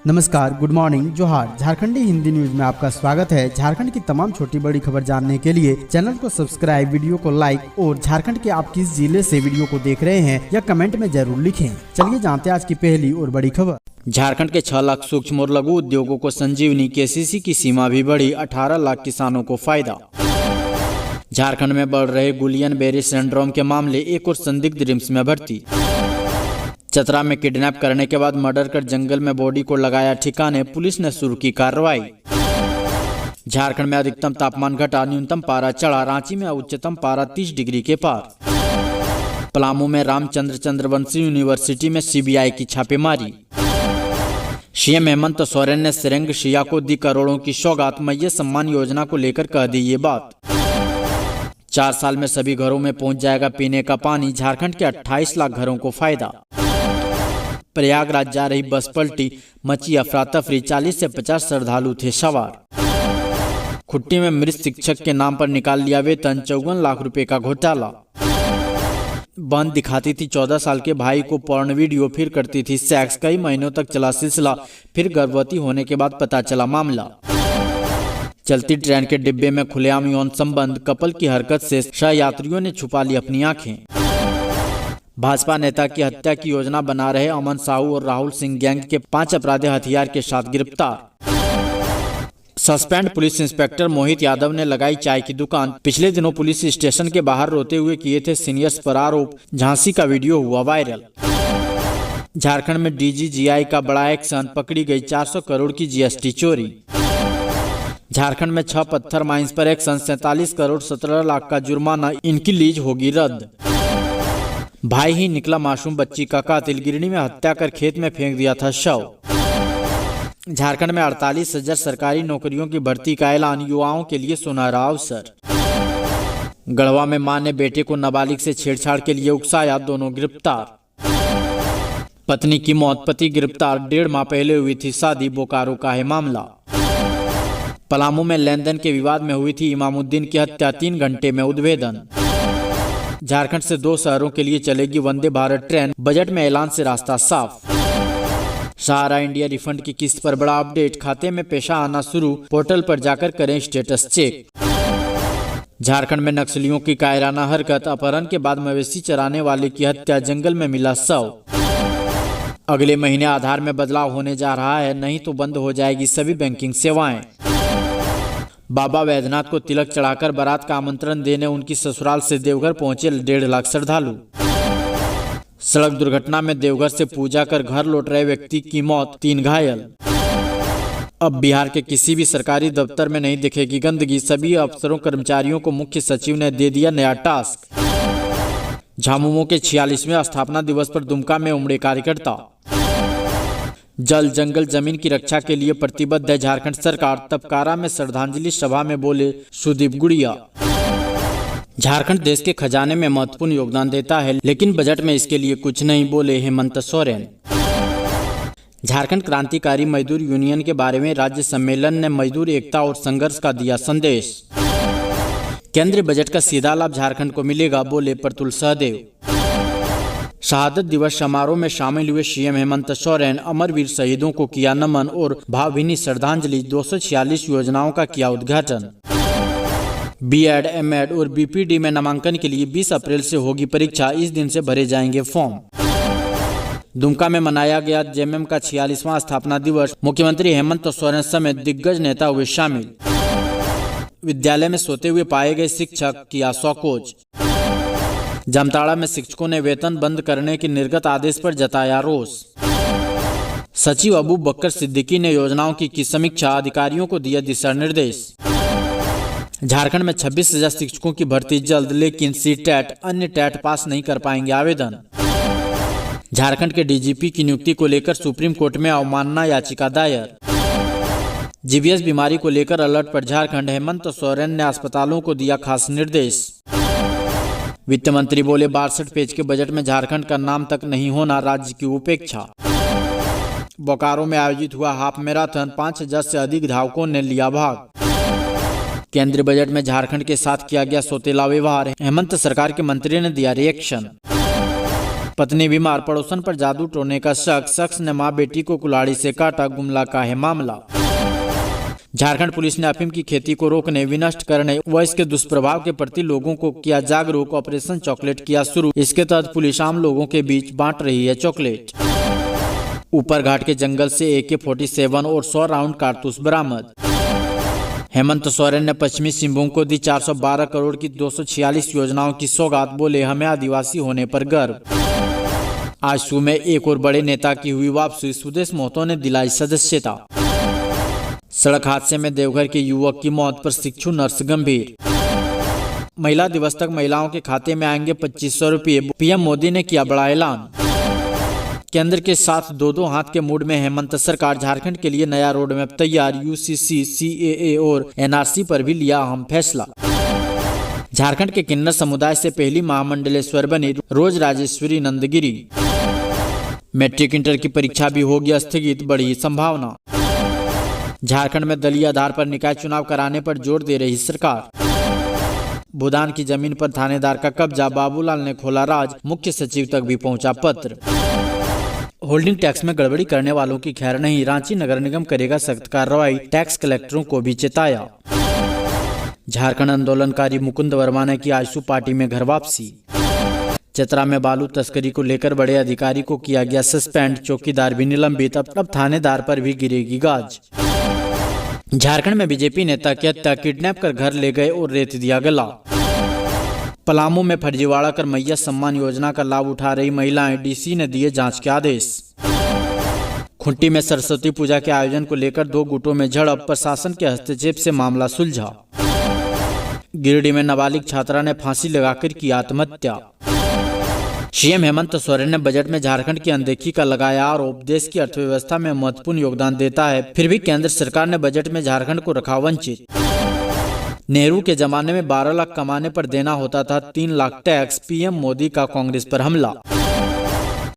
नमस्कार, good morning, जोहार। झारखंडी Hindi news में आपका स्वागत है। झारखंड की तमाम छोटी बड़ी खबर जानने के लिए चैनल को सब्सक्राइब, वीडियो को लाइक और झारखंड के आप किस जिले से वीडियो को देख रहे हैं या कमेंट में जरूर लिखें। चलिए जानते हैं आज की पहली और बड़ी खबर। झारखंड के 6 लाख सूक्ष्म और लघु उद्योगों को संजीवनी, केसीसी की सीमा भी बढ़ी, 18 लाख किसानों को फायदा। झारखंड में बढ़ रहे गुलियन बेरी सिंड्रोम के मामले, एक और संदिग्ध रिम्स में भर्ती। चतरा में किडनैप करने के बाद मर्डर कर जंगल में बॉडी को लगाया ठिकाने, पुलिस ने शुरू की कार्रवाई। झारखंड में अधिकतम तापमान घटा, न्यूनतम पारा चढ़ा, रांची में उच्चतम पारा 30 डिग्री के पार। पलामू में रामचंद्र चंद्रवंशी यूनिवर्सिटी में सीबीआई की छापेमारी। सीएम हेमंत सोरेन ने सिरंग शिया को दी करोड़ों की सौगात, मैये सम्मान योजना को लेकर कह दी ये बात। 4 साल में सभी घरों में पहुंच जाएगा पीने का पानी, झारखंड के 28 लाख घरों को फायदा। प्रयागराज जा रही बस पलटी, मची अफरा तफरी, 40 से 50 श्रद्धालु थे सवार। खुट्टी में मृत शिक्षक के नाम पर निकाल लिया वेतन, 54 लाख रुपए का घोटाला। बहन दिखाती थी 14 साल के भाई को पॉर्न वीडियो, फिर करती थी सेक्स, कई महीनों तक चला सिलसिला, फिर गर्भवती होने के बाद पता चला मामला। चलती ट्रेन के डिब्बे में खुलेआम यौन संबंध, कपल की हरकत से सहयात्रियों ने छुपा ली अपनी आंखें। भाजपा नेता की हत्या की योजना बना रहे अमन साहू और राहुल सिंह गैंग के 5 अपराधी हथियार के साथ गिरफ्तार। सस्पेंड पुलिस इंस्पेक्टर मोहित यादव ने लगाई चाय की दुकान, पिछले दिनों पुलिस स्टेशन के बाहर रोते हुए किए थे सीनियर्स पर आरोप, झांसी का वीडियो हुआ वायरल। झारखंड में डीजीजीआई का बड़ा एक्शन, पकड़ी गई 400 करोड़ की जीएसटी चोरी। झारखंड में 6 पत्थर माइंस पर एक्शन, 47 करोड़ 17 लाख का जुर्माना, इनकी लीज होगी रद्द। भाई ही निकला मासूम बच्ची का कातिल, गिरनी में हत्या कर खेत में फेंक दिया था शव। झारखंड में 48,000 सरकारी नौकरियों की भर्ती का ऐलान, युवाओं के लिए सुनहरा अवसर। गढ़वा में मां ने बेटे को नाबालिग से छेड़छाड़ के लिए उकसाया, दोनों गिरफ्तार। पत्नी की मौत, पति गिरफ्तार, 1.5 माह पहले हुई थी शादी, बोकारो का है मामला। पलामू में लेन देन के विवाद में हुई थी इमामुद्दीन की हत्या, 3 घंटे में उद्भेदन। झारखंड से 2 शहरों के लिए चलेगी वंदे भारत ट्रेन, बजट में ऐलान से रास्ता साफ। सहारा इंडिया रिफंड की किस्त पर बड़ा अपडेट, खाते में पैसा आना शुरू, पोर्टल पर जाकर करें स्टेटस चेक। झारखंड में नक्सलियों की कायराना हरकत, अपहरण के बाद मवेशी चराने वाले की हत्या, जंगल में मिला शव। अगले महीने आधार में बदलाव होने जा रहा है, नहीं तो बंद हो जाएगी सभी बैंकिंग सेवाएं। बाबा वैद्यनाथ को तिलक चढ़ाकर बारात का आमंत्रण देने उनकी ससुराल से देवघर पहुंचे 1.5 लाख श्रद्धालु। सड़क दुर्घटना में देवघर से पूजा कर घर लौट रहे व्यक्ति की मौत, 3 घायल। अब बिहार के किसी भी सरकारी दफ्तर में नहीं दिखेगी गंदगी, सभी अफसरों कर्मचारियों को मुख्य सचिव ने दे दिया नया टास्क। झामुमो के 46वें स्थापना दिवस पर दुमका में उमड़े कार्यकर्ता। जल जंगल जमीन की रक्षा के लिए प्रतिबद्ध है झारखंड सरकार, तपकारा में श्रद्धांजलि सभा में बोले सुदीप गुड़िया। झारखंड देश के खजाने में महत्वपूर्ण योगदान देता है, लेकिन बजट में इसके लिए कुछ नहीं, बोले हेमंत सोरेन। झारखंड क्रांतिकारी मजदूर यूनियन के बारे में राज्य सम्मेलन ने मजदूर एकता और संघर्ष का दिया संदेश। केंद्रीय बजट का सीधा लाभ झारखंड को मिलेगा, बोले प्रतुल सहदेव। शहादत दिवस समारोह में शामिल हुए सीएम हेमंत सोरेन, अमरवीर शहीदों को किया नमन और भावभीनी श्रद्धांजलि, 246 योजनाओं का किया उद्घाटन। बीएड, एमएड और बीपीडी में नामांकन के लिए 20 अप्रैल से होगी परीक्षा, इस दिन से भरे जाएंगे फॉर्म। दुमका में मनाया गया जेएमएम का 46वां स्थापना दिवस, मुख्यमंत्री हेमंत सोरेन समेत दिग्गज नेता हुए शामिल। विद्यालय में सोते हुए पाए गए शिक्षक, किया शौकोज। जामताड़ा में शिक्षकों ने वेतन बंद करने के निर्गत आदेश पर जताया रोष। सचिव अबू बकर सिद्दीकी ने योजनाओं की समीक्षा, अधिकारियों को दिया दिशा निर्देश। झारखंड में 26,000 शिक्षकों की भर्ती जल्द, लेकिन सीटेट अन्य टेट पास नहीं कर पाएंगे आवेदन। झारखंड के डीजीपी की नियुक्ति को लेकर सुप्रीम कोर्ट में अवमानना याचिका दायर। जीवीएस बीमारी को लेकर अलर्ट पर झारखंड, हेमंत सोरेन ने अस्पतालों को दिया खास निर्देश। वित्त मंत्री बोले 62 पेज के बजट में झारखंड का नाम तक नहीं होना, राज्य की उपेक्षा। बोकारो में आयोजित हुआ हाफ मैराथन, 5,000 से अधिक धावकों ने लिया भाग। केंद्रीय बजट में झारखंड के साथ किया गया सौतेला व्यवहार, हेमंत सरकार के मंत्री ने दिया रिएक्शन। पत्नी बीमार, पड़ोसन पर जादू टोने का शक, शख्स ने मां बेटी को कुल्हाड़ी से काटा, गुमला का है मामला। झारखंड पुलिस ने अफीम की खेती को रोकने, विनष्ट करने व इसके दुष्प्रभाव के प्रति लोगों को किया जागरूक। ऑपरेशन चॉकलेट किया शुरू। इसके तहत पुलिस आम लोगों के बीच बांट रही है चॉकलेट। ऊपर घाट के जंगल से AK-47 और 100 राउंड कारतूस बरामद। हेमंत सोरेन ने पश्चिमी सिंहभूम को दी 412 करोड़ की 246 योजनाओं की सौगात, बोले हमें आदिवासी होने पर गर्व। आजसू में एक और बड़े नेता की हुई वापसी, सुदेश महतो ने दिलाई सदस्यता। सड़क हादसे में देवघर के युवक की मौत, प्रशिक्षु नर्स गंभीर। महिला दिवस तक महिलाओं के खाते में आएंगे 2500 रुपये, PM मोदी ने किया बड़ा ऐलान। केंद्र के साथ दो हाथ के मूड में हेमंत सरकार, झारखंड के लिए नया रोड मैप तैयार। UCC, CAA और NRC पर भी लिया अहम फैसला। झारखंड के किन्नर समुदाय से पहली महामंडलेश्वर बनी रोज राजेश्वरी नंदगिरी। मैट्रिक इंटर की परीक्षा भी होगी स्थगित, बढ़ी संभावना। झारखंड में दलीय आधार पर निकाय चुनाव कराने पर जोर दे रही सरकार। भूदान की जमीन पर थानेदार का कब्जा, बाबूलाल ने खोला राज, मुख्य सचिव तक भी पहुंचा पत्र। होल्डिंग टैक्स में गड़बड़ी करने वालों की खैर नहीं, रांची नगर निगम करेगा सख्त कार्रवाई, टैक्स कलेक्टरों को भी चेताया। झारखंड आंदोलनकारी मुकुंद वर्मा ने की आजसू पार्टी में घर वापसी। चतरा में बालू तस्करी को लेकर बड़े अधिकारी को किया गया सस्पेंड, चौकीदार भी निलंबित, अब थानेदार पर भी गिरेगी गाज। झारखंड में बीजेपी नेता की हत्या, किडनैप कर घर ले गए और रेत दिया गला। पलामू में फर्जीवाड़ा कर मैया सम्मान योजना का लाभ उठा रही महिलाएं, DC ने दिए जांच के आदेश। खुंटी में सरस्वती पूजा के आयोजन को लेकर 2 गुटों में झड़प, प्रशासन के हस्तक्षेप से मामला सुलझा। गिरिडीह में नाबालिग छात्रा ने फांसी लगाकर की आत्महत्या। CM हेमंत सोरेन ने बजट में झारखंड की अनदेखी का लगाया आरोप, देश की अर्थव्यवस्था में महत्वपूर्ण योगदान देता है, फिर भी केंद्र सरकार ने बजट में झारखंड को रखा वंचित। नेहरू के जमाने में 12 लाख कमाने पर देना होता था 3 लाख टैक्स, PM मोदी का कांग्रेस पर हमला।